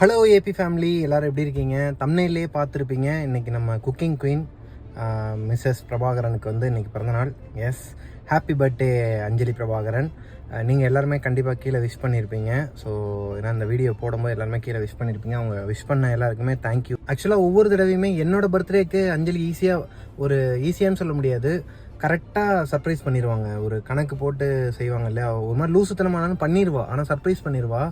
Hello AB family, எல்லோரும் எப்படி இருக்கீங்க? தம்ப்நெயிலே பார்த்துருப்பீங்க. இன்றைக்கி நம்ம குக்கிங் குயின் மிஸ்ஸஸ் பிரபாகரனுக்கு வந்து இன்றைக்கி பிறந்தநாள். எஸ், ஹாப்பி பர்த்டே அஞ்சலி பிரபாகரன். நீங்கள் எல்லாருமே கண்டிப்பாக கீழே விஷ் பண்ணியிருப்பீங்க. ஸோ ஏன்னா இந்த வீடியோ போடும்போது எல்லாருமே கீழே விஷ் பண்ணியிருப்பீங்க. அவங்க விஷ் பண்ண எல்லாருக்குமே தேங்க்யூ. ஆக்சுவலாக ஒவ்வொரு தடவையுமே என்னோடய பர்த்டேக்கு அஞ்சலி ஈஸியான்னு சொல்ல முடியாது, கரெக்டாக சர்ப்ரைஸ் பண்ணிடுவாங்க. ஒரு கணக்கு போட்டு செய்வாங்க இல்லையா, ஒரு மாதிரி லூசுத்தனமானாலும் பண்ணிடுவா, ஆனால் சர்ப்ரைஸ் பண்ணிடுவா.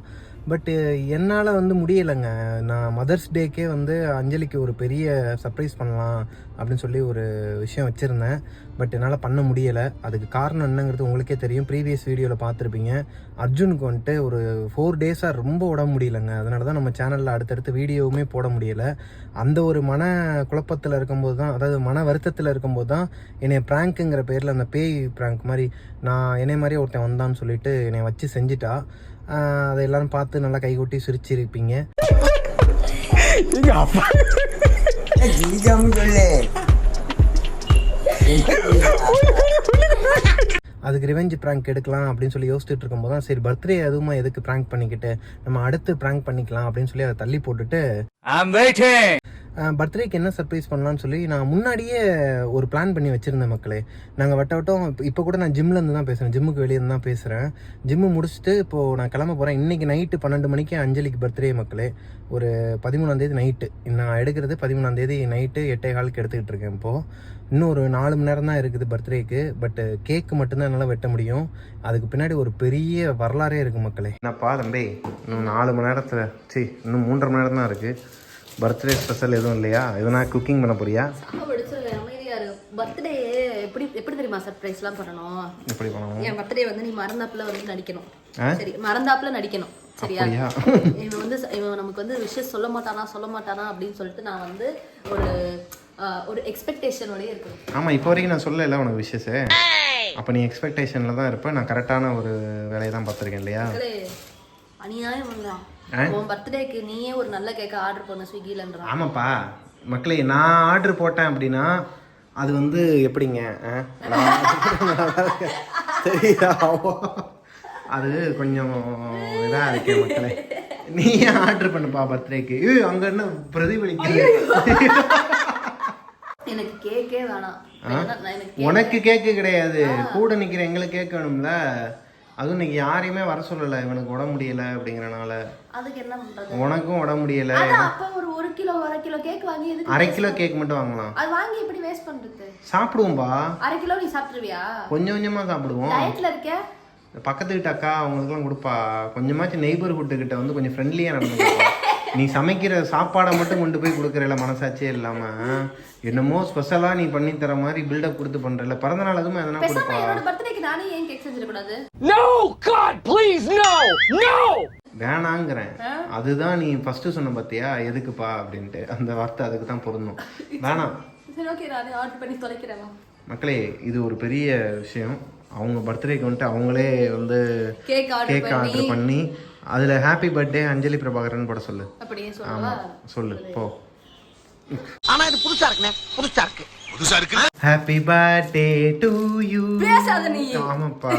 பட்டு என்னால் வந்து முடியலைங்க. நான் மதர்ஸ் டேக்கே வந்து அஞ்சலிக்கு ஒரு பெரிய சர்ப்ரைஸ் பண்ணலாம் அப்படின்னு சொல்லி ஒரு விஷயம் வச்சுருந்தேன். பட் என்னால் பண்ண முடியலை. அதுக்கு காரணம் என்னங்கிறது உங்களுக்கே தெரியும், ப்ரீவியஸ் வீடியோவில் பார்த்துருப்பீங்க. அர்ஜுனுக்கு வந்துட்டு ஒரு 4 டேஸாக ரொம்ப உடம்பு முடியலைங்க. அதனால தான் நம்ம சேனலில் அடுத்தடுத்து வீடியோவுமே போட முடியலை. அந்த ஒரு மன குழப்பத்தில் இருக்கும்போது தான், அதாவது மன வருத்தத்தில் இருக்கும்போது தான் என்னை ப்ராங்க்குங்கிற பேரில், அந்த பேய் ப்ராங்க் மாதிரி, நான் என்னை மாதிரியே ஒருத்தன் வந்தான்னு சொல்லிட்டு என்னை வச்சு செஞ்சுட்டா. அதை எல்லாரும் பார்த்து நல்லா கைகொட்டி சிரிச்சிருப்பீங்க. அதுக்கு ரிவெஞ்ச் ப்ராங்க் எடுக்கலாம் அப்படின்னு சொல்லி யோசிச்சுட்டு இருக்கும்போது தான், சரி பர்த்டே அதுவுமா எதுக்கு ப்ராங்க் பண்ணிக்கிட்டு, நம்ம அடுத்து ப்ராங்க் பண்ணிக்கலாம் அப்படின்னு சொல்லி அதை தள்ளி போட்டுட்டு பர்த்டேக்கு என்ன சர்ப்ரைஸ் பண்ணலான்னு சொல்லி நான் முன்னாடியே ஒரு பிளான் பண்ணி வச்சுருந்தேன் மக்களே. நாங்கள் வட்டம் இப்போ கூட நான் ஜிம்லேருந்து தான் பேசுகிறேன், ஜிம்முக்கு வெளியே தான் பேசுகிறேன். ஜிம்மு முடிச்சுட்டு இப்போது நான் கிளம்ப போகிறேன். இன்றைக்கி நைட்டு 12 மணிக்கு அஞ்சலிக்கு பர்த்டே மக்களே. ஒரு 13ஆம் தேதி நைட்டு, நான் எடுக்கிறது 13ஆம் தேதி நைட்டு 8:15 எடுத்துக்கிட்டு இருக்கேன். இப்போது இன்னும் ஒரு 4 மணி நேரம் தான் இருக்குது பர்த்டேக்கு. பட்டு கேக்கு மட்டும்தான் என்னால் வெட்ட முடியும். அதுக்கு பின்னாடி ஒரு பெரிய வரலாறே இருக்குது மக்களே. என்னப்பா தம்பி, இன்னும் 4 மணி நேரத்தில் இன்னும் 3.5 மணி நேரம் தான் இருக்குது. பர்த்டே ஸ்பெஷல் எதுவும் இல்லையா? எதுனா குக்கிங் பண்ண போறியா? பர்த்டே எப்படி தெரியுமா சர்ப்ரைஸ்லாம் பண்ணணும்? எப்படி பண்ணணும்? என் பர்த்டே வந்து நீ மறந்தாப்புல வந்து நடிக்கணும். சரி, மறந்தாப்புல நடிக்கணும், சரியா? இவன் நமக்கு வந்து விஷயம் சொல்ல மாட்டானா அப்படின்னு சொல்லிட்டு நான் வந்து ஒரு எக்ஸ்பெக்டேஷனோடய இருக்கணும். ஆமாம், இப்போ வரைக்கும் நான் சொல்லல உனக்கு விஷயஸு. அப்போ நீ எக்ஸ்பெக்டேஷனில் தான் இருப்பேன். நான் கரெக்டான ஒரு வேலையை தான் பார்த்துருக்கேன் இல்லையா? அநியாயம் பண்ணலாம். உன் பர்த்டேக்கு நீயே ஒரு நல்ல கேக்க ஆர்டர் பண்ண ஸ்விக்கிலன்ற. ஆமாப்பா மக்களே, நான் ஆர்டர் போட்டேன் அப்படின்னா அது வந்து எப்படிங்க, சரியா? அது கொஞ்சம் இதாக இருக்கேன் மக்களே. நீயே ஆர்டர் பண்ணுப்பா பர்த்டேக்கு. அங்கே என்ன பிரதிபலிக்குது? எனக்கு கேக்கே வேணாம். உனக்கு கேக்கு கிடையாது, கூட நிற்கிற எங்களுக்கு கேட்க வேணும்ல. அதுவும் இன்னைக்கு யாரையுமே வர சொல்லலை, இவனுக்கு உடம்பு முடியல அப்படிங்கிறனால. அதுக்கு என்ன பண்றது? உனக்கும் உடம்பு முடியல. அப்ப ஒரு 1 கிலோ 1/2 கிலோ கேக் வாங்கி எதுக்கு? 1/2 கிலோ கேக் மட்டும் வாங்கலாம். அது வாங்கி எப்படி வேஸ்ட் பண்றது? சாப்பிடுவோம்பா. 1/2 கிலோ நீ சாப்பிடுவியா? கொஞ்சம் கொஞ்சமா சாப்பிடுவோம். டயட்ல இருக்க? பக்கத்து வீட்டு அக்கா அவங்களுக்குலாம் கொடுப்பா. கொஞ்சமாச்சும் நெய்பர்ஹுட் கிட்ட வந்து கொஞ்சம் ஃப்ரெண்ட்லியா நடந்துப்பா. நீ சமைக்கிற சாப்பாடை மட்டும் கொண்டு போய் கொடுக்குறல, மனசாட்சியே இல்லாம என்னமோ ஸ்பெஷலா நீ பண்ணி தர மாதிரி பில்டப் கொடுத்து பண்றல. பிறந்த நாள் அதுவும் எதனா கொடுப்பா. என்னோட பர்த்டேக்கு நானே ஏன் கேக் செஞ்சிர கூடாது? No god please, no no வேணாங்கிறேன். அதுதான் நீ ஃபர்ஸ்ட் சொன்ன பாத்தியா, எதுக்குப்பா அப்படின்ட்டு. அந்த வார்த்தை அதுக்கு தான் பொருந்தும். வேணாம். சரி ஓகே, நானே ஆர்டர் பண்ணி தொலைக்கிறேன் மக்களே. இது ஒரு பெரிய விஷயம். அவங்க பர்த்டேக்கு வந்துட்டு அவங்களே வந்து கேக் ஆர்டர் பண்ணி அதுல ஹாப்பி பர்த்டே அஞ்சலி பிரபாகரன் போட சொல்லு. அப்படியே சொல்லவா? சொல்லு போ. ஆனா இது புதுசா இருக்கு. Happy birthday to you. பேசாத நீ. ஆமாப்பா,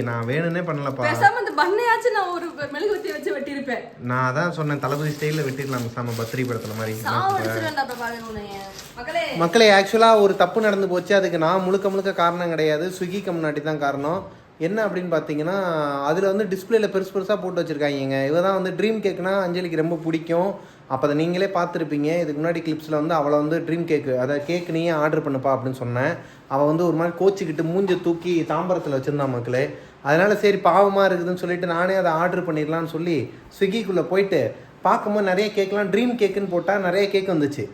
நான் வேணும்னே பண்ணலப்பா. பேசாம இந்த பண்ணையாச்சு நான் ஒரு மெழுகுவர்த்தி வச்சு வெட்டி இருப்பேன். நான் அதான் சொன்னேன், தளபதி ஸ்டைல்ல வெட்டிடலாம் சாம பர்த்டே படத்துல மாதிரி. மக்களே, ஆக்சுவலா ஒரு தப்பு நடந்து போச்சு. அதுக்கு நான் முழுக்க காரணம் கிடையாது, ஸ்விக்கி கம்னாட்டி தான் காரணம். என்ன அப்படின்னு பார்த்தீங்கன்னா, அதில் வந்து டிஸ்பிளேல பெருசாக போட்டு வச்சுருக்காங்க. இவ தான் வந்து ட்ரீம் கேக்னா அஞ்சலிக்கு ரொம்ப பிடிக்கும். அப்போ அதை நீங்களே பார்த்துருப்பீங்க. இதுக்கு முன்னாடி கிளிப்ஸில் வந்து அவளை வந்து ட்ரீம் கேக்கு, அதை கேக் நீயே ஆர்டர் பண்ணுப்பா அப்படின்னு சொன்னேன். அவள் வந்து ஒரு மாதிரி கோச்சிக்கிட்டு மூஞ்ச தூக்கி தாம்பரத்தில் வச்சுருந்தான் மக்களே. அதனால் சரி பாவமாக இருக்குதுன்னு சொல்லிட்டு நானே அதை ஆர்டர் பண்ணிடலான்னு சொல்லி ஸ்விக்கிக்குள்ளே போயிட்டு பார்க்கும்போது நிறைய கேக்லாம் ட்ரீம் கேக்குன்னு போட்டால் நிறைய கேக் வந்துச்சு.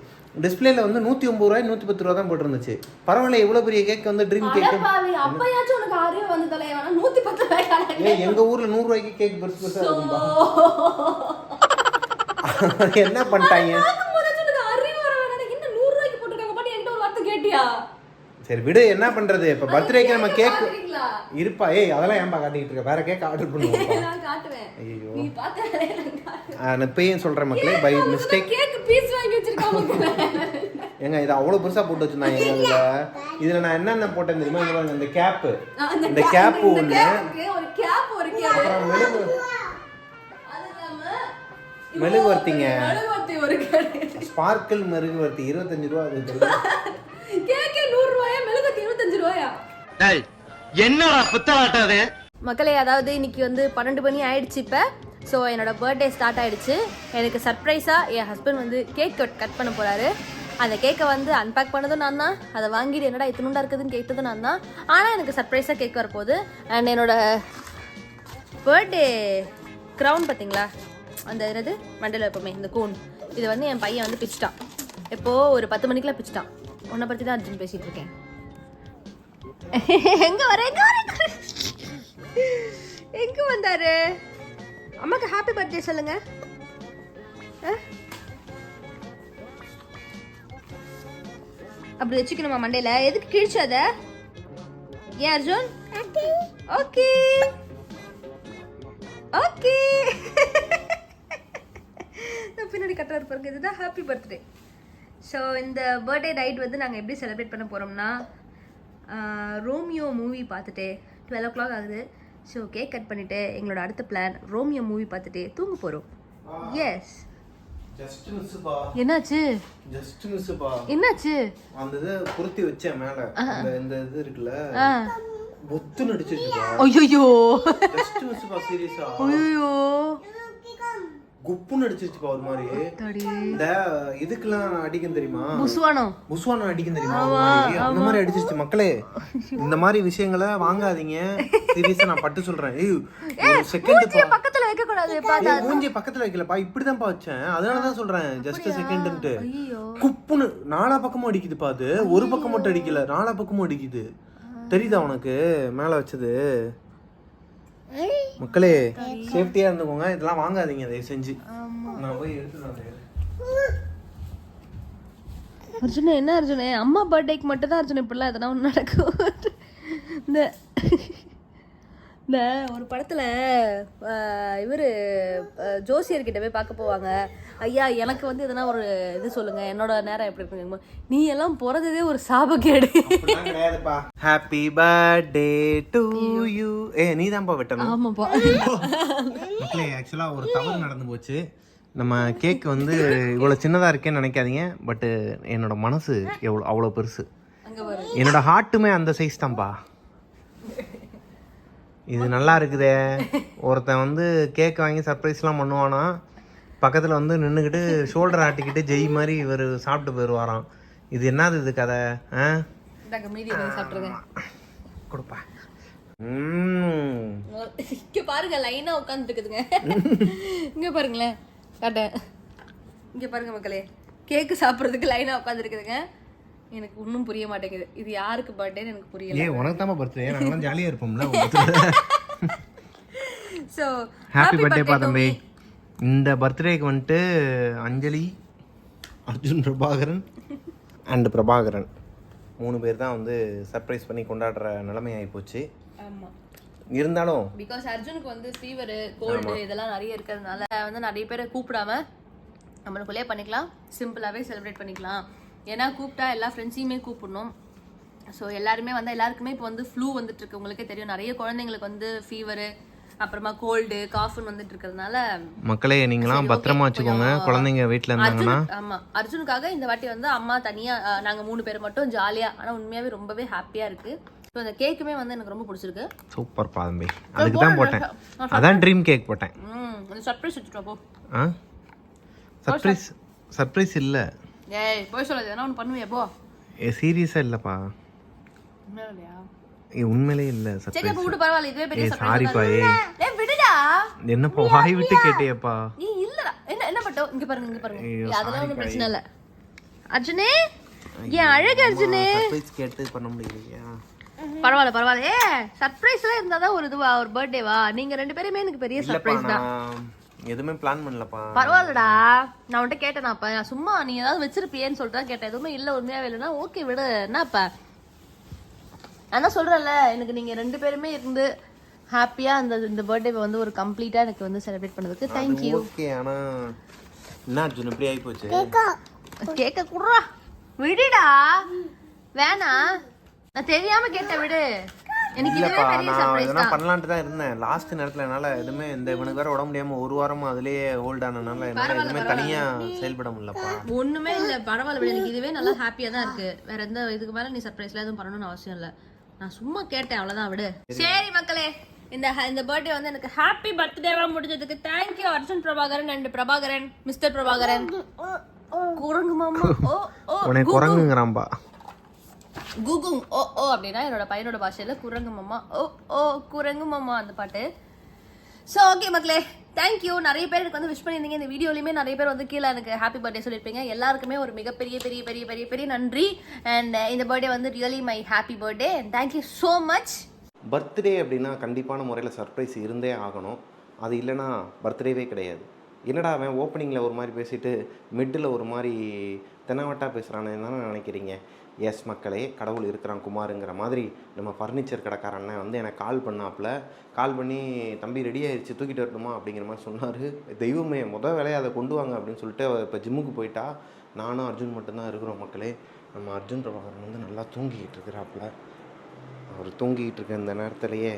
டிஸ்பிளேல வந்து 109 ரூபாய் 110 ரூபா தான் போட்டுருந்துச்சு. பரவாயில்ல, இவ்வளோ பெரிய கேக் வந்து ட்ரீம் கேக். எங்க ஊர்ல 100 ரூபாய்க்கு கேக் பெருசா இருக்கும்பா. என்ன பண்ணிட்டாங்க? சரி விடு, என்ன பண்றது? இப்ப பர்த்டேக்கு நம்ம கேக் இருப்பா. அதெல்லாம் ஏன்பா காட்டிட்டு இருக்க? வேற கேக் ஆர்டர் பண்ணுவோம். ஐயோ, நான் இப்பயும் சொல்றேன் மக்களே, பை மிஸ்டேக் ஏங்க இது அவ்வளவு பெருசா போட்டு வச்சிருந்தாங்க. இதுல நான் என்னென்ன போட்டேன் தெரியுமா? இந்த கேப்பு, இந்த கேப்பு ஒண்ணு, மெழுகுவர்த்திங்க. மெழுகுவர்த்தி ஒரு கடை. ஸ்பார்க்கிள் மெழுகுவர்த்தி 25 ரூபா. அது கேக்கே 100 ரூபாயா, மெழுகுவர்த்தி 25 ரூபாயா? டேய் என்னடா புத்தலாட்டம் அது? மக்களே, அதாவது இன்னைக்கு வந்து 12 மணி ஆயிடுச்சு இப்போ. ஸோ என்னோட பர்த்டே ஸ்டார்ட் ஆயிடுச்சு. எனக்கு சர்ப்ரைஸாக என் ஹஸ்பண்ட் வந்து கேக் கட் பண்ண போகிறாரு. அந்த கேக்கை வந்து அன்பேக் பண்ணதும் நான் தான், அதை வாங்கிட்டு என்னடா இத்தினுண்டா இருக்குதுன்னு கேட்டதும் நான் தான். ஆனால் எனக்கு சர்ப்ரைஸாக கேக் வரப்போகுது. அண்ட் என்னோட பர்த்டே க்ரௌன் பார்த்தீங்களா, அந்த என்னது மண்டல எப்போவுமே இந்த கூன், இது வந்து என் பையன் வந்து பிச்சிட்டான். எப்போது ஒரு 10 மணிக்கெலாம் பிச்சிட்டான். உன்னை பற்றி தான் அர்ஜுன் பேசிகிட்டு இருக்கேன். எங்கே வர எங்கே வந்தாரு? அம்மாக்கு ஹாப்பி பர்த்டே சொல்லுங்க. அப்படி வச்சுக்கணுமா மண்டையில? எதுக்கு கிழிச்சாத? ஏன் அர்ஜுன்? Okay okay. பின்னாடி கட்டுறாரு பாருங்க, இதுதான் ஹாப்பி பர்த்டே. ஸோ இந்த பர்த்டே நைட் வந்து நாங்கள் எப்படி செலிப்ரேட் பண்ண போகிறோம்னா, ரோமியோ மூவி பார்த்துட்டு 12 o'clock ஆகுது. ஸோ கேக் கட் பண்ணிவிட்டு எங்களோட அடுத்த பிளான் ரோமியோ மூவி பார்த்துட்டு தூங்க போகிறோம். எஸ். ஜஸ்ட் மிஸ்பா. என்னாச்சு? ஜஸ்ட் மிஸ்பா. என்னாச்சு? அந்த இதை பொருத்தி வச்சேன் மேலே, இந்த இது இருக்குல்ல, பொத்து நடிச்சிருச்சுப்பா. ஐயோ ஜஸ்ட் மிஸ்பா. சீரியஸா? ஐயோ குப்பு நடிச்சிருச்சுப்பா. ஒரு மாதிரி இந்த இதுக்கெல்லாம் அடிக்கும் தெரியுமா, புஸ்வானம் அடிக்கும் தெரியுமா, அந்த மாதிரி அடிச்சிருச்சு. மக்களே, இந்த மாதிரி விஷயங்களை வாங்காதீங்க. சீரியஸா நான் பட்டு சொல்றேன். ஒரு செகண்ட் பக்கத்துல வைக்க கூடாது. மூஞ்சி பக்கத்துல வைக்கலப்பா, இப்படிதான்ப்பா வச்சேன். அதனாலதான் சொல்றேன் ஜஸ்ட் செகண்ட்ன்ட்டு. குப்புன்னு நாலா பக்கமும் அடிக்குதுப்பா. அது ஒரு பக்கம் மட்டும் அடிக்கல, நாலா பக்கமும் அடிக்குது. தெரியுதா உனக்கு மேல வச்சது? மக்களே, சேஃப்டியா இருந்துக்கோங்க. இதெல்லாம் வாங்காதீங்க தயவு செஞ்சு. நான் போய் எடுத்துட்டு அர்ஜுன். என்ன அர்ஜுன், அம்மா பர்த்டேக்கு மட்டும் தான் அர்ஜுன் இப்படிலாம் எதனா ஒன்று நடக்கும். இந்த ஒரு படத்தில் இவர் ஜோசியர்கிட்ட போய் பார்க்க போவாங்க. ஐயா, எனக்கு வந்து எதனா ஒரு இது சொல்லுங்க, என்னோட நேரம் எப்படி இருக்குங்க. நீ எல்லாம் பிறந்ததே ஒரு சாபக்கேடு. Happy birthday to you. நீ தான்ப்பா வெட்டணும். ஆமாப்பா. மக்களே, ஆக்சுவலாக ஒரு தவறு நடந்து போச்சு. நம்ம கேக் வந்து இவ்வளோ சின்னதாக இருக்கேன்னு நினைக்காதீங்க. பட்டு என்னோட மனசு அவ்வளோ பெருசு. என்னோட ஹார்ட்டுமே அந்த சைஸ் தான்ப்பா. இது நல்லா இருக்குதே. ஒருத்தன் வந்து கேக் வாங்கி சர்ப்ரைஸ்லாம் பண்ணுவானா, பக்கத்தில் வந்து நின்றுக்கிட்டு ஷோல்டர் ஆட்டிக்கிட்டு ஜெய் மாதிரி இவர் சாப்பிட்டு போயிடுவாராம். இது என்னது இது கதை? கொடுப்பா. இங்கே பாருங்க, லைனாக உட்காந்துட்டு இருக்குதுங்க. இங்கே பாருங்களேன், காட்டேன். இங்கே பாருங்க மக்களே, கேக்கு சாப்பிட்றதுக்கு லைனாக உட்காந்துருக்குதுங்க. எனக்கு ஒன்றும் புரிய மாட்டேங்குது. இது யாருக்கு பர்த்டேன்னு எனக்கு புரியல. உனக்கு தான் பர்த்டே, நாங்களாம் ஜாலியாக இருப்போம்ல. ஸோ ஹாப்பி பர்த்டேப்பா தம்பி. இந்த பர்த்டேக்கு வந்துட்டு அஞ்சலி, அர்ஜுன், பிரபாகரன் அண்ட் பிரபாகரன் 3 பேர் தான் வந்து சர்ப்ரைஸ் பண்ணி கொண்டாடுற நிலைமை ஆகிப்போச்சு. ஆமாம். இருந்தாலும் பிகாஸ் அர்ஜுனுக்கு வந்து ஃபீவரு, கோல்டு இதெல்லாம் நிறைய இருக்கிறதுனால வந்து நிறைய பேரை கூப்பிடாம நம்மளுக்குள்ளே பண்ணிக்கலாம், சிம்பிளாகவே செலிப்ரேட் பண்ணிக்கலாம். ஏன்னா கூப்பிட்டா எல்லா ஃப்ரெண்ட்ஸையுமே கூப்பிடணும். ஸோ எல்லாருமே வந்து எல்லாருக்குமே இப்போ வந்து ஃப்ளூ வந்துட்டு இருக்கு. உங்களுக்கே தெரியும், நிறைய குழந்தைங்களுக்கு வந்து ஃபீவரு, அப்புறமா கோல்டு, காஃப்னு வந்துட்டு இருக்கிறதுனால மக்களே நீங்களாம் பத்திரமா வச்சுக்கோங்க குழந்தைங்க வீட்டில் இருந்தாங்கன்னா. ஆமாம், அர்ஜுனுக்காக இந்த வாட்டி வந்து அம்மா தனியாக நாங்கள் 3 பேர் மட்டும் ஜாலியாக, ஆனால் உண்மையாகவே ரொம்பவே ஹாப்பியாக இருக்குது. ஸோ அந்த கேக்குமே வந்து எனக்கு ரொம்ப பிடிச்சிருக்கு. சூப்பர் பாதம்பி. அதுக்கு தான் போட்டேன், அதான் ட்ரீம் கேக் போட்டேன். சர்ப்ரைஸ் வச்சுட்டோம். சர்ப்ரைஸ் இல்லை. ஏய், போய் சொல்லாத, எதனா ஒன்று பண்ணுவியா? போ. சீரியஸா இல்லப்பா, உண்மையிலே இல்ல. சரி அப்ப விடு, பரவாயில்லை, இதுவே பெரிய சர்ப்ரைஸ். சாரிப்பா. ஏய் விடுடா. என்னப்பா வாய் விட்டு கேட்டியப்பா? நீ இல்லடா. என்ன பட்டோ? இங்க பாருங்க. அதெல்லாம் ஒண்ணும் பிரச்சனை இல்ல. அர்ஜுனே, ஏன் அழகு அர்ஜுனே? சர்ப்ரைஸ் கேட்டு பண்ண முடியலையா? பரவாயில்ல. ஏய், சர்ப்ரைஸ்லாம் இருந்தாதான் ஒரு இதுவா, ஒரு பர்த்டேவா? நீங்க 2 பேருமே எனக்கு பெரிய சர்ப்ரைஸ் தான். எதுவுமே பிளான் பண்ணலப்பா. பரவாயில்லடா, நான் உன்கிட்ட கேட்டேன். அப்ப நான் சும்மா நீ ஏதாவது வச்சிருப்பியேன்னு சொல்லிட்டு தான் கேட்டேன். எதுவுமே இல்லை, உண்மையாவே இல்லைன்னா ஓகே விடு. என்னப்பா நான் சொல்றேன்ல, எனக்கு நீங்க 2 பேருமே இருந்து ஹாப்பியா இந்த பர்த்டே வந்து ஒரு கம்ப்ளீட்டா எனக்கு வந்து செலிப்ரேட் பண்ணதுக்கு தேங்க்யூ. ஓகே. ஆனா என்ன அர்ஜுன் இப்படி ஆகி போச்சு? கேக்க குடுறா, விடுடா. வேணா, நான் தெரியாம கேட்டேன், விடு. எனக்கு இல்லைப்பா, இதுவே பெரிய நான் சர்ப்ரைஸ் இதெல்லாம் தான். பண்ணலான்ட்டு தான் இருந்தேன். லாஸ்ட் நேரத்தில் என்னால் எதுவுமே இந்த இவனுக்கு வேறு உடம்பு முடியாமல் ஒரு வாரமாக அதுலேயே ஹோல்ட் ஆனதுனால என்னால் எதுவுமே தனியாக செயல்பட முடியலப்பா. ஒண்ணுமே இல்ல, பரவாயில்ல விட, எனக்கு இதுவே நல்லா ஹாப்பியா தான் இருக்கு. வேற எந்த இதுக்கு மேல நீ சர்ப்ரைஸ்ல எதுவும் பண்ணணும்னு அவசியம் இல்ல. நான் சும்மா கேட்டேன், அவ்வளவுதான் விடு. சரி மக்களே, இந்த பர்த்டே வந்து எனக்கு ஹாப்பி பர்த்டேவா முடிஞ்சதுக்கு thank you Arjun Prabhakaran and Prabhakaran, mister Prabhakaran. குரங்கு மாமா ஓ ஓ உனக்கு குரங்குங்கிறான்பா. குகுங் ஓ ஓ அப்படின்னா என்னோட பையனோட பாஷையில குரங்கு மாமா ஓ ஓ குரங்கு மாமா அந்த பாட்டு. ஸோ ஓகே மக்களே, தேங்க்யூ. நிறைய பேர் எனக்கு வந்து விஷ் பண்ணியிருந்தீங்க. இந்த வீடியோலையுமே நிறைய பேர் வந்து கீழே எனக்கு ஹாப்பி பர்த்டே சொல்லியிருப்பீங்க. எல்லாருக்குமே ஒரு மிகப்பெரிய பெரிய பெரிய பெரிய பெரிய நன்றி. அண்ட் இந்த பர்த்டே வந்து really my happy birthday and thank you so much. Birthday அப்படின்னா கண்டிப்பான முறையில் சர்ப்ரைஸ் இருந்தே ஆகணும். அது இல்லைன்னா பர்த்டேவே கிடையாது. என்னடா அவன் ஓப்பனிங்கில் ஒரு மாதிரி பேசிட்டு மிட்டில் ஒரு மாதிரி தெனாவட்டாக பேசுகிறான்னு தானே நினைக்கிறீங்க. எஸ் மக்களே, கடவுள் இருக்கிறான் குமாருங்கிற மாதிரி நம்ம ஃபர்னிச்சர் கடைக்காரண்ணே வந்து எனக்கு கால் பண்ணி தம்பி ரெடி ஆயிடுச்சு தூக்கிட்டு வரட்டுமா அப்படிங்கிற மாதிரி சொன்னார். தெய்வமே வேலையை அதை கொண்டு வாங்க அப்படின்னு சொல்லிட்டு இப்போ ஜிம்முக்கு போயிட்டா. நானும் அர்ஜுன் மட்டும்தான் இருக்கிறோம் மக்களே. நம்ம அர்ஜுன் பிரபாகரன் வந்து நல்லா தூங்கிக்கிட்டு இருக்கிறாப்புல. அவர் தூங்கிக்கிட்டு இருக்க இந்த நேரத்துலையே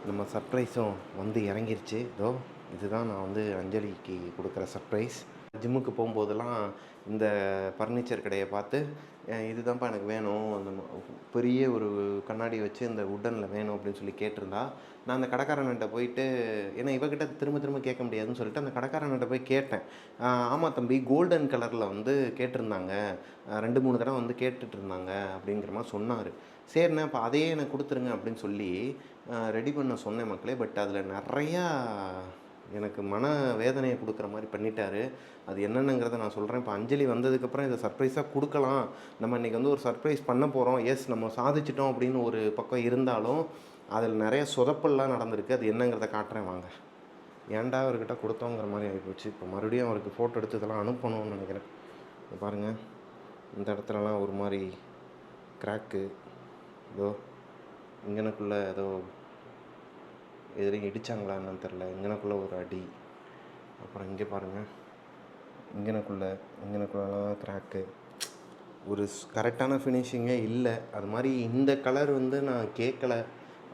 நம்ம சர்ப்ரைஸும் வந்து இறங்கிருச்சு. இதோ இதுதான் நான் வந்து அஞ்சலிக்கு கொடுக்குற சர்ப்ரைஸ். ஜிம்முக்கு போகும்போதெல்லாம் இந்த ஃபர்னிச்சர் கடையை பார்த்து இதுதான்ப்பா எனக்கு வேணும், அந்த பெரிய ஒரு கண்ணாடி வச்சு இந்த உட்டனில் வேணும் அப்படின்னு சொல்லி கேட்டிருந்தா. நான் அந்த கடைக்காரன்கிட்ட போயிட்டு, ஏன்னா இவகிட்ட திரும்ப கேட்க முடியாதுன்னு சொல்லிட்டு அந்த கடைக்காரன்கிட்ட போய் கேட்டேன். ஆமாம் தம்பி, கோல்டன் கலரில் வந்து கேட்டிருந்தாங்க, 2-3 தடவை வந்து கேட்டுட்டு இருந்தாங்க அப்படிங்கிற மாதிரி சொன்னார். சரிண்ணே, அப்போ அதையே எனக்கு கொடுத்துருங்க அப்படின்னு சொல்லி ரெடி பண்ண சொன்னேன் மக்களே. பட் அதில் நிறையா எனக்கு மன வேதனையை கொடுக்குற மாதிரி பண்ணிட்டாரு. அது என்னென்னங்கிறத நான் சொல்கிறேன். இப்போ அஞ்சலி வந்ததுக்கப்புறம் இதை சர்ப்ரைஸாக கொடுக்கலாம், நம்ம இன்றைக்கி வந்து ஒரு சர்ப்ரைஸ் பண்ண போகிறோம், எஸ் நம்ம சாதிச்சிட்டோம் அப்படின்னு ஒரு பக்கம் இருந்தாலும் அதில் நிறைய சொதப்பல்லாம் நடந்திருக்கு. அது என்னங்கிறத காட்டுறேன் வாங்க. ஏன்டா அவர்கிட்ட கொடுத்தோங்கிற மாதிரி ஆகிப்போச்சு. இப்போ மறுபடியும் அவருக்கு ஃபோட்டோ எடுத்து இதெல்லாம் அனுப்பணும்னு நினைக்கிறேன். பாருங்கள், இந்த இடத்துலலாம் ஒரு மாதிரி கிராக்கு, இதோ இங்கனக்குள்ளே ஏதோ எதுலையும் இடித்தாங்களா என்னன்னு தெரில, இங்கனக்குள்ளே ஒரு அடி. அப்புறம் இங்கே பாருங்கள், இங்கனக்குள்ளலாம் கிராக்கு, ஒரு கரெக்டான ஃபினிஷிங்கே இல்லை. அது மாதிரி இந்த கலர் வந்து நான் கேட்கல,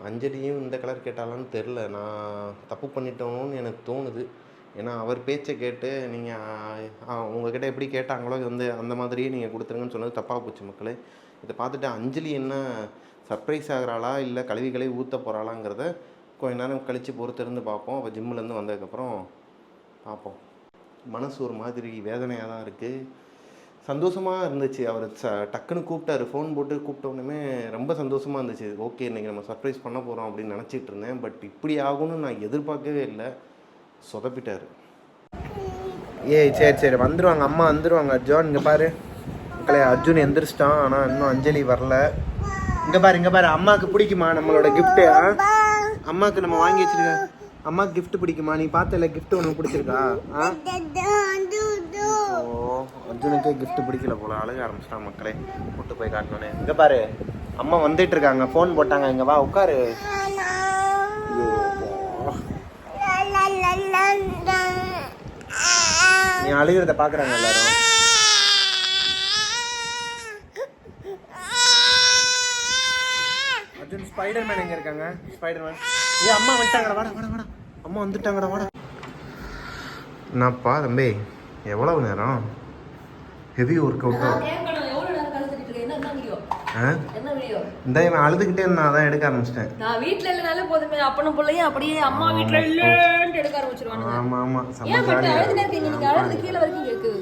அஞ்சலியும் இந்த கலர் கேட்டாலான்னு தெரில. நான் தப்பு பண்ணிட்டோன்னு எனக்கு தோணுது. ஏன்னா அவர் பேச்சை கேட்டு நீங்கள் உங்கள்கிட்ட எப்படி கேட்டாங்களோ இது வந்து அந்த மாதிரியே நீங்கள் கொடுத்துருங்கன்னு சொன்னது தப்பாக போச்சு மக்களே. இதை பார்த்துட்டு அஞ்சலி என்ன சர்ப்ரைஸ் ஆகிறாளா இல்லை கழுவி ஊற்ற போகிறாளாங்கிறத கொஞ்ச நேரம் கழித்து பொறுத்திருந்து பார்ப்போம். அப்போ ஜிம்முலேருந்து வந்ததுக்கப்புறம் பார்ப்போம். மனசு ஒரு மாதிரி வேதனையாக தான் இருக்குது. சந்தோஷமாக இருந்துச்சு. அவர் டக்குன்னு கூப்பிட்டாரு, ஃபோன் போட்டு கூப்பிட்டோன்னே ரொம்ப சந்தோஷமாக இருந்துச்சு. ஓகே, இன்றைக்கி நம்ம சர்ப்ரைஸ் பண்ண போகிறோம் அப்படின்னு நினச்சிட்டு இருந்தேன். பட் இப்படி ஆகும்னு நான் எதிர்பார்க்கவே இல்லை. சொதப்பிட்டார். சரி வந்துடுவாங்க, அம்மா வந்துடுவாங்க. அர்ஜுன் இங்கே பாரு மக்களே, அர்ஜுன் எந்திரிச்சிட்டான். ஆனால் இன்னும் அஞ்சலி வரல. இங்கே பாரு அம்மாவுக்கு பிடிக்குமா நம்மளோட கிஃப்ட்டு? அம்மாவுக்கு நம்ம வாங்கி வச்சிருக்க அம்மாவுக்கு கிஃப்ட் பிடிக்குமா? நீ பார்த்தல கிஃப்ட் ஒன்று பிடிச்சிருக்கா? ஓ, அர்ஜுனுக்கே கிஃப்ட் பிடிக்கல போல, அழக ஆரம்பிச்சிட்டான் மக்களே. கூட்டு போய் காட்டணுன்னே. இங்கே பாரு, அம்மா வந்துட்டு இருக்காங்க, ஃபோன் போட்டாங்க. இங்கே வா உட்காரு. நீ அழுகிறத பார்க்குறாங்க எல்லாரும். அர்ஜுன், ஸ்பைடர்மேன் எங்கே இருக்காங்க? ஸ்பைடர்மேன் அம்மா வந்துட்டாங்கடா, வாடா அம்மா வந்துட்டாங்கடா, வாடா. என்னப்பா தம்பி, எவ்வளவு நேரம் ஹெவி ஒர்க் அவுட்? இந்த இவன் அழுதுகிட்டே இருந்தா அதான் எடுக்க ஆரம்பிச்சிட்டேன். நான் வீட்ல இல்லனாலே போதுமே, அப்பனும் பிள்ளையும் அப்படியே அம்மா வீட்ல இல்லன்னு எடுக்க ஆரம்பிச்சிருவாங்க. ஆமா ஏன் பட் அழுதுனே இருக்கீங்க நீங்க? அழுது கீழ வரைக்கும் கேக்குது.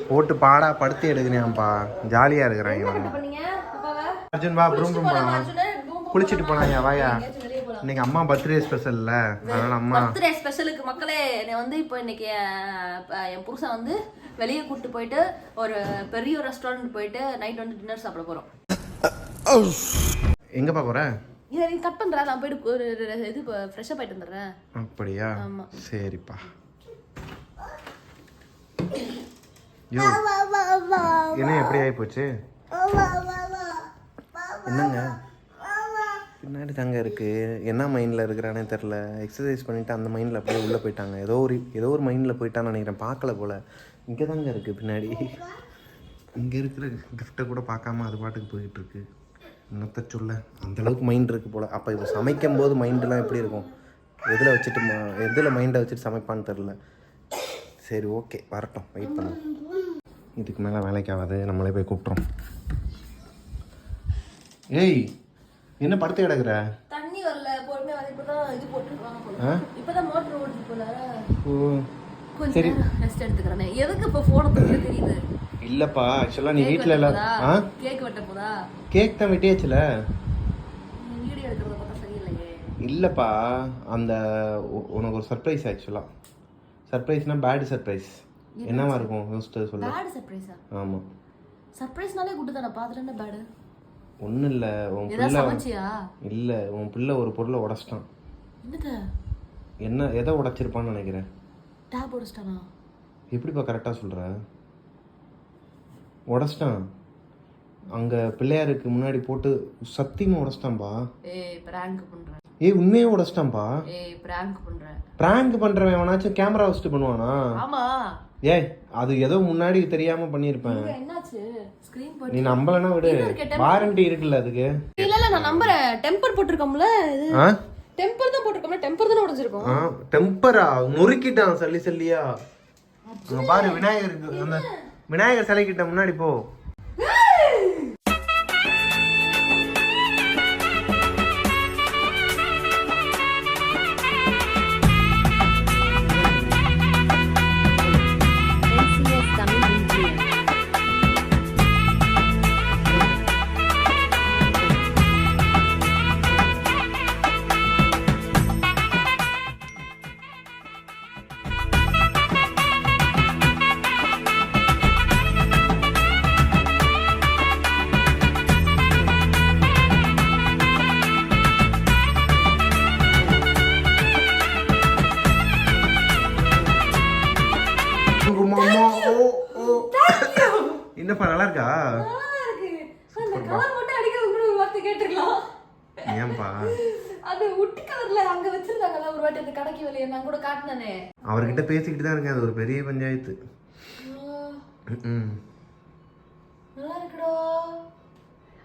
போட்டு பாடா படுத்து எடுக்கறியாம்பா, ஜாலியா இருக்கறாங்க இவன். என்ன பண்ணீங்க அப்பாவா? அர்ஜுன் வா, ப்ரூம் போலாம், குளிச்சிட்டு போலாம். வாயா, இன்னைக்கு அம்மா பர்த்டே ஸ்பெஷல்ல, அதனால அம்மா பர்த்டே ஸ்பெஷலுக்கு மக்களே நான் வந்து இப்போ இன்னைக்கு என் புருஷன் வந்து வெளியே கூட்டு போயிட்டு ஒரு பெரிய ரெஸ்டாரண்ட் போயிட்டு நைட் வந்து டின்னர் சாப்பிட போறோம். எங்கப்பா போற? இதை நீ கட் பண்றா, நான் போயிட்டு ஒரு இது ஃப்ரெஷ் அப் ஆயிட்டு வந்துடுறேன். அப்படியா? ஆமா சரிப்பா. யோ, என்ன எப்படி ஆகி போச்சு? என்னங்க பின்னாடி தாங்க இருக்கு. என்ன மைண்டில் இருக்கிறானே தெரில. எக்ஸசைஸ் பண்ணிவிட்டு அந்த மைண்டில் அப்படியே உள்ளே போயிட்டாங்க. ஏதோ ஒரு மைண்டில் போயிட்டான்னு நினைக்கிறேன். பார்க்கல போல். இங்கே தாங்க இருக்குது பின்னாடி. இங்கே இருக்கிற கிஃப்ட்டை கூட பார்க்காம அது பாட்டுக்கு போயிட்டுருக்கு. என்னத்த சொல்ல, அந்தளவுக்கு மைண்ட் இருக்குது போல். அப்போ இப்போ சமைக்கும் போது மைண்டெலாம் எப்படி இருக்கும், எதில் மைண்டை வச்சுட்டு சமைப்பான்னு தெரில. சரி ஓகே, வரட்டும், வெயிட் பண்ணுவோம். இதுக்கு மேலே வேலைக்கு ஆகாது, நம்மளே போய் கூப்பிட்றோம். ஏய், என்ன படுத்து கிடக்குற? தண்ணி வரல, பொறுமையா வந்து இப்பதான் இது போட்டுருவாங்க போல. இப்பதான் மோட்டர் ஓடுது போல. ஓ கொஞ்சம் ரெஸ்ட் எடுத்துக்கிறேன். எதுக்கு இப்போ ஃபோனை பத்தி தெரியுது? இல்லப்பா, ஆக்சுவலா நீ வீட்ல இல்ல. கேக் வெட்ட போதா? கேக் தான் வெட்டியாச்சுல. வீடியோ எடுக்கிறத பார்த்தா சரியில்லையே. இல்லப்பா, அந்த உனக்கு ஒரு சர்ப்ரைஸ். ஆக்சுவலா சர்ப்ரைஸ்னா பேட் சர்ப்ரைஸ். என்னவா இருக்கும் யோசிச்சு சொல்லு. பேட் சர்ப்ரைஸா? ஆமா, சர்ப்ரைஸ்னாலே குட் தான. பாத்துட்டு என்ன பேட்? ஒன்றும் இல்லை, உன் பிள்ளை இல்லை, உன் பிள்ளை ஒரு பொருளை உடச்சிட்டான். என்ன எதை உடைச்சிருப்பான்னு நினைக்கிறேன்? டேப் உடைச்சிட்டானா? எப்படிப்பா கரெக்டாக சொல்கிற? உடச்சிட்டான். அங்கே பிள்ளையாருக்கு முன்னாடி போட்டு சத்தியமாக உடச்சிட்டான்பா. உண்மையே உடச்சிட்டான்பா. பிராங்க் பண்ணுறவன் எவனாச்சும் கேமரா வச்சுட்டு பண்ணுவானா? அது ஏதோ முன்னாடி தெரியாம பண்ணிருப்பேன். நீ நம்பலனா விடு, வாரண்டி இருக்குல்ல அதுக்கு. இல்ல இல்ல, நான் நம்புறேன். டெம்பர் போட்டுருக்கோம்ல, டெம்பர் தான் போட்டுருக்கோம்ல. டெம்பர் தான உடைஞ்சிருக்கும். டெம்பரா நொறுக்கிட்டான் சல்லி சல்லியா. அங்க பாரு, விநாயகருக்கு அந்த விநாயகர் சிலை கிட்ட முன்னாடி போ. என்னப்பா, நல்லா இருக்கா? ஏன்பா அது உட்டி கலர்ல அங்க வச்சிருந்தாங்கல ஒரு வாட்டி அந்த கடைக்கு வெளிய நான் கூட காட்டுனனே. அவர்கிட்ட பேசிக்கிட்டு தான் இருக்கேன். அது ஒரு பெரிய பஞ்சாயத்து. நல்லா இருக்குடா.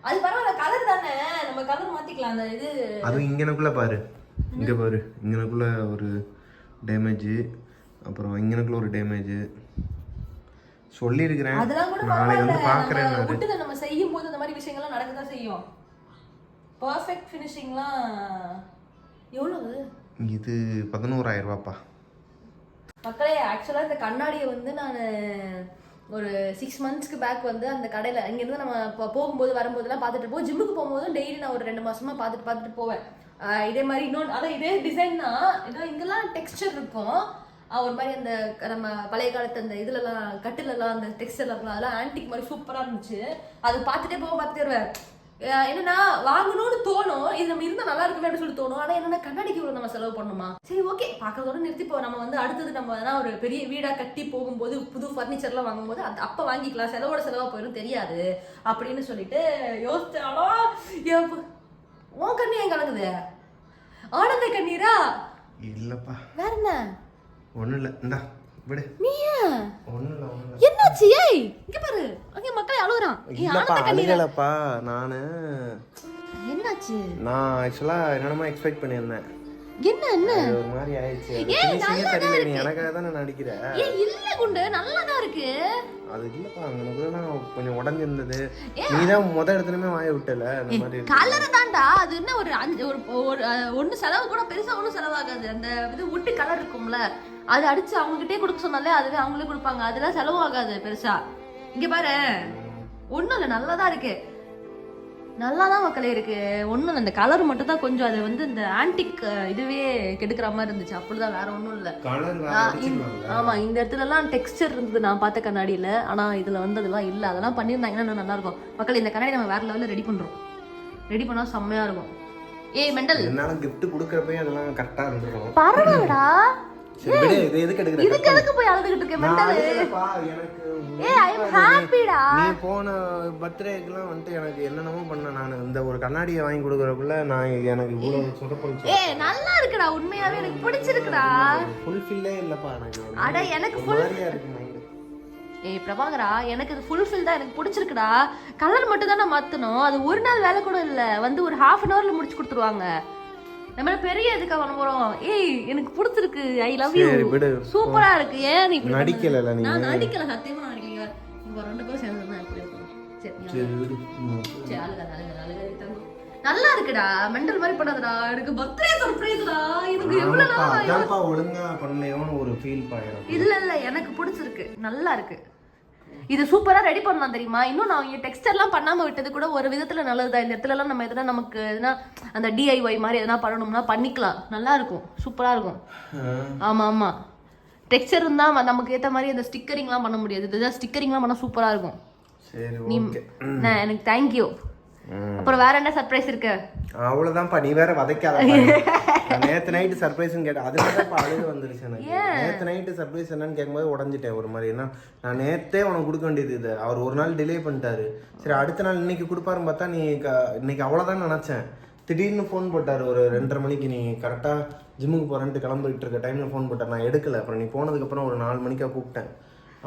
அது பரவாயில்ல, கலர் தானே, நம்ம கலர் மாத்திக்கலாம். அந்த இது அது இங்கனக்குள்ள பாரு, இங்க பாரு, இங்கனக்குள்ள ஒரு டேமேஜ், அப்புறம் இங்கனக்குள்ள ஒரு டேமேஜ் சொல்லியிருக்கிறேன். நாளைக்கு வந்து பார்க்குறேன். விட்டு நம்ம செய்யும் போது அந்த மாதிரி விஷயங்கள்லாம் நடக்க தான் செய்யும். பர்ஃபெக்ட் ஃபினிஷிங்லாம் எவ்வளவு? இது 11,000 ரூபாப்பா. மக்களே, ஆக்சுவலாக இந்த கண்ணாடியை வந்து நான் ஒரு 6 months பேக் வந்து அந்த கடையில் இங்கேருந்து நம்ம போகும்போது வரும்போதெல்லாம் பார்த்துட்டு இருப்போம். ஜிம்முக்கு போகும்போதும் டெய்லி நான் ஒரு 2 மாசமா பார்த்துட்டு போவேன். இதே மாதிரி இன்னொன்று, அதான் இதே டிசைன் தான். ஏதோ இங்கெல்லாம் டெக்ஸ்டர் இருக்கும் ஒரு மாதிரி. அந்த நம்ம பழைய காலத்து அந்த இதுலலாம் கட்டிலெல்லாம் அந்த டெக்ஸ்டர்லாம் இருக்கலாம், அதெல்லாம் ஆன்டிக் மாதிரி சூப்பராக இருந்துச்சு. அது பார்த்துட்டே வருவேன். என்னன்னா வாங்கணும்னு தோணும், இது நம்ம இருந்தால் நல்லா இருக்குமே அப்படின்னு சொல்லி தோணும். ஆனால் என்னன்னா கண்ணாடிக்கு இவ்வளோ நம்ம செலவு பண்ணணுமா? சரி ஓகே, பார்க்கறதோட நிறுத்திப்போம். நம்ம வந்து அடுத்தது நம்ம எதனா ஒரு பெரிய வீடாக கட்டி போகும்போது புது ஃபர்னிச்சர்லாம் வாங்கும்போது அது அப்போ வாங்கிக்கலாம், செலவோட செலவாக போயிடும் தெரியாது அப்படின்னு சொல்லிட்டு யோசிச்சாலும் உன் கண்ணி ஏன் கலங்குது? ஆனந்த கண்ணீரா? இல்லப்பா, வேற என்ன? ஒன்றும் இல்லை, இந்தா விடு. நீயா? ஒன்றும் இல்லை, ஒன்றும் இல்லை. என்னாச்சு? ஏய் இங்க பாரு, அங்க மக்களே அழுகுறான். இல்லப்பா, அழுகலப்பா. நான் என்னாச்சு? நான் ஆக்சுவலா என்னமா எக்ஸ்பெக்ட் பண்ணியிருந்தேன். என்ன என்ன ஒரு மாதிரி ஆயிடுச்சு. ஃபினிஷிங்கே தெரியல. நீ எனக்காக தான் நடிக்கிற. ஏய் இல்ல குண்டு, நல்லா தான் இருக்கு. அது இல்லப்பா, அங்கனக்குலாம் கொஞ்சம் உடைஞ்சிருந்தது. நீ தான் இடத்துலயுமே வாய விட்டல. அந்த மாதிரி கலர் தான்டா. அது என்ன ஒரு ஒன்னு செலவு கூட பெருசா ஒன்னும் செலவாகாது. அந்த இது உட்டு கலர் இருக்கும்ல, அது அடிச்சு அவங்க கிட்டே கொடுக்க சொன்னாலே அதுவே அவங்களே கொடுப்பாங்க. அதெல்லாம் செலவு ஆகாது பெருசா. இங்க பாரு, ஒன்னும் இல்ல, நல்லாதான் இருக்கு. நல்லாதான் மக்களே இருக்கு. ஒன்றும் இல்லை, இந்த கலர் மட்டும் தான் கொஞ்சம் அது வந்து இந்த ஆன்டிக் இதுவே கெடுக்கிற மாதிரி இருந்துச்சு. அப்படிதான், வேற ஒன்றும் இல்லை. ஆமா, இந்த இடத்துலலாம் டெக்ஸ்டர் இருந்தது நான் பார்த்த கண்ணாடியில். ஆனால் இதில் வந்து அதெல்லாம் இல்லை. அதெல்லாம் பண்ணியிருந்தாங்கன்னா இன்னும் நல்லா இருக்கும். மக்கள், இந்த கண்ணாடி நம்ம வேற லெவலில் ரெடி பண்ணுறோம். ரெடி பண்ணால் செம்மையாக இருக்கும். ஏய் மெண்டல், என்னால கிஃப்ட் கொடுக்கறப்ப அதெல்லாம் கரெக்டாக இருந்துரும். பரவாயில்லடா. இதுக்கு எதுக்கு போய் அழுதுகிட்டு இருக்க மெண்டல்? ஏய் ஐ அம் ஹாப்பிடா. நீ போன பர்த்டேக்குலாம் வந்து எனக்கு என்னென்னமோ பண்ண. நான் இந்த ஒரு கண்ணாடியை வாங்கி கொடுக்கறதுக்குள்ள நான் எனக்கு இவ்வளவு சொதப்பல். ஏய் நல்லா இருக்குடா, உண்மையாவே எனக்கு பிடிச்சிருக்குடா. ஃபுல்ஃபில்லே இல்லப்பா எனக்கு. அட எனக்கு ஃபுல் மாதிரியா இருக்கு மைண்ட். ஏய் பிரபாகரா, எனக்கு இது ஃபுல்ஃபில் தான், எனக்கு பிடிச்சிருக்குடா. கலர் மட்டும் தான் நான் மாற்றணும், அது ஒரு நாள் வேலை கூட இல்லை, வந்து ஒரு 1/2 hourல முடிச்சு கொடுத்துருவாங்க. நம்ம பெரிய எதுக்காக பண்ண போறோம்? ஏய் எனக்கு பிடிச்சிருக்கு, ஐ லவ் யூ, சூப்பரா இருக்கு. ஏன் நீ நடிக்கல? நான் நடிக்கல, சத்தியமா நான் நடிக்கல. இங்க 2 பேரும் சேர்ந்து தான் எப்படி இருக்கும்? சரி சரி, அழுக நல்லா இருக்குடா, மெண்டல் மாதிரி பண்ணாதடா. எனக்கு பர்த்டே சர்ப்ரைஸ்டா, எனக்கு எவ்வளவு நாளா அதான்ப்பா ஒழுங்கா பண்ணலையோன்னு ஒரு ஃபீல் பாயிரும். இல்ல எனக்கு பிடிச்சிருக்கு, நல்லா இருக்கு. இது சூப்பரா ரெடி பண்ணலாம் தெரியுமா? இன்னும் நான் இங்க டெக்ஸ்டர்லாம் பண்ணாம விட்டது கூட ஒரு விதத்துல நல்லதுதான். இந்த இடத்துல எல்லாம் நம்ம எதனா நமக்கு எதனா அந்த DIY மாதிரி எதனா பண்ணணும்னா பண்ணிக்கலாம், நல்லா இருக்கும், சூப்பரா இருக்கும். ஆமா ஆமா, டெக்ஸ்டர் இருந்தா நமக்கு ஏத்த மாதிரி அந்த ஸ்டிக்கரிங்லாம் பண்ண முடியாது, இதுதான் ஸ்டிக்கரிங்லாம் பண்ணா சூப்பரா இருக்கும். சரி நீ எனக்கு தேங்க்யூ. அப்புறம் வேற என்ன சர்ப்ரைஸ் இருக்கு? அவ்வளவுதான்ப்பா, நீ வேற வதைக்காத. நேத்து நைட்டு சர்ப்ரைஸ்ன்னு கேட்டேன், அதுதான் அழுகு வந்துருச்சு எனக்கு. நேத்து நைட்டு சர்ப்ரைஸ் என்னன்னு கேட்கும்போது உடஞ்சிட்டேன் ஒரு மாதிரி. ஏன்னா நான் நேத்தே உனக்கு கொடுக்க வேண்டியது இது, அவர் ஒரு நாள் டிலே பண்ணிட்டாரு. சரி அடுத்த நாள் இன்னைக்கு கொடுப்பாருன்னு பார்த்தா நீ இன்னைக்கு அவ்வளோதான் நினச்சேன். திடீர்னு ஃபோன் போட்டார் ஒரு 2:30 மணிக்கு, நீ கரெக்டாக ஜிம்முக்கு போகிறேன்ட்டு கிளம்பிட்டு இருக்க டைமில் ஃபோன் போட்டார். நான் எடுக்கல. அப்புறம் நீ போனதுக்கப்புறம் ஒரு 4 மணிக்கா கூப்பிட்டேன்.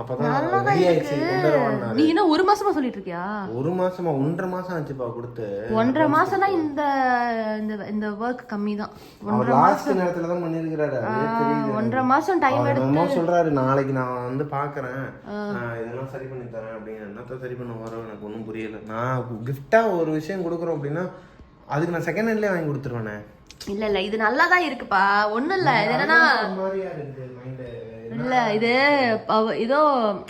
அப்பதான் ரெடி ஆயிடுச்சு. நீ என்ன 1 மாசமா சொல்லிட்டு இருக்கியா? 1 மாசமா? 1.5 மாசம் ஆச்சுப்பா கொடுத்து. 1.5 மாசம்னா இந்த இந்த வர்க் கம்மி தான். அவர் லாஸ்ட் நேரத்துல தான் பண்ணிருக்காரு. 1.5 மாசம் டைம் எடுத்து சொல்றாரு, நாளைக்கு நான் வந்து பாக்குறேன், இதெல்லாம் சரி பண்ணி தரேன் அப்படின்னு. என்னத்த சரி பண்ண வரோம் எனக்கு ஒன்றும் புரியல. நான் கிஃப்டா ஒரு விஷயம் கொடுக்குறோம் அப்படின்னா அதுக்கு நான் செகண்ட் ஹேண்ட்லேயே வாங்கி கொடுத்துருவேனே. இல்ல இது நல்லா தான் இருக்குப்பா, ஒண்ணும் இல்ல. இது என்னன்னா இல்ல இது ஏதோ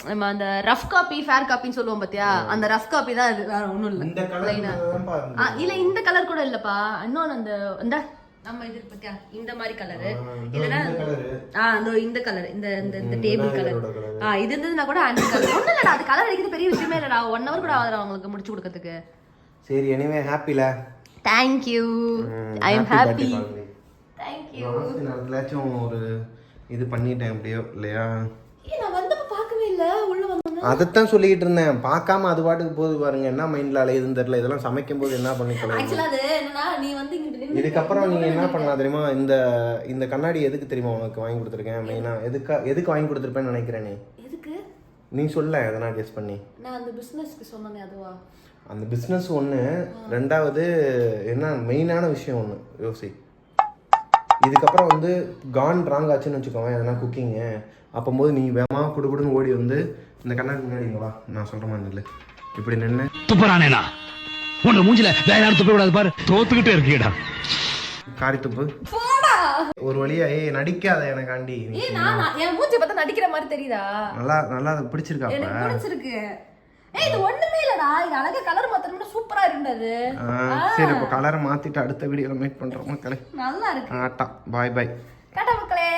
நம்ம அந்த ரஃப் காப்பி ஃபேர் காப்பின்னு சொல்லுவோம் பாத்தியா, அந்த ரஃப் காப்பி தான் இது, வேற ஒண்ணும் இல்ல. இல்ல இந்த கலர் கூட இல்லப்பா, இன்னொன்னு அந்த நம்ம இது பாத்தியா இந்த மாதிரி கலரு, இல்லனா இந்த கலர், இந்த டேபிள் கலர், இது இருந்ததுன்னா கூட அந்த கலர். ஒண்ணும் இல்லடா, அது கலர் அடிக்கிறது பெரிய விஷயமே இல்லடா. 1 hour கூட ஆகுதுடா உங்களுக்கு முடிச்சு கொடுக்கிறதுக்கு. சரி anyway ஹாப்பில. Thank you, I am happy. Thank you. நாளைக்கு ஒரு இது பண்ணிட்டேன் அப்படியோ இல்லையா? நான் வந்தப்ப பார்க்கவே இல்ல, உள்ள வந்தேன். அதைத்தான் சொல்லிட்டு இருந்தேன், பார்க்காம அது பாட்டுக்கு போது பாருங்க. என்ன மைண்ட்ல அலையுதுன்னு தெரியல. இதெல்லாம் சமைக்கும் போது என்ன பண்ணிக்கலாம். ஆக்சுவலா அது என்னன்னா நீ வந்து இங்க இதுக்கப்புறம் நீங்க என்ன பண்ணலாம் தெரியுமா? இந்த கண்ணாடி எதுக்கு தெரியுமா உனக்கு வாங்கி கொடுத்துருக்கேன்? மெயினா எதுக்கு வாங்கி கொடுத்துருப்பேன்னு நினைக்கிறேன். நீ எதுக்கு நீ சொல்ல எதனா கெஸ் பண்ணி. நான் அந்த பிசினஸ்க்கு சொன்னனே அதுவா? அந்த பிசினஸ் ஒன்று, ரெண்டாவது என்ன மெயினான விஷயம் ஒன்று யோசி. இதுக்கப்புறம் வந்து கான் ராங் ஆச்சுன்னு வச்சுக்கோங்க எதனா குக்கிங்கு, அப்போது நீ வேகமாக குடுக்குடுன்னு ஓடி வந்து இந்த கண்ணாடி முன்னாடிங்களா நான் சொல்கிற மாதிரி இல்லை, இப்படி நின்று துப்புறானேனா உன்னை மூஞ்சில வேற யாரும் துப்ப விடாது பாரு, தோத்துக்கிட்டே இருக்கீடா காரி துப்பு ஒரு வழியா. நடிக்காத எனக்காண்டி. என் மூஞ்சி பார்த்தா நடிக்கிற மாதிரி தெரியுதா? நல்லா பிடிச்சிருக்கா? எனக்கு பிடிச்சிருக்கு. இது ஒண்ணுமே இல்லடா, இது அழகா கலர் மாத்தணும்னா சூப்பரா இருந்தது. சரி இப்போ கலரை மாத்திட்டு அடுத்த வீடியோல மீட் பண்றோம் மக்களே. நல்லா இருக்கு. Tata bye by. டாடா மக்களே.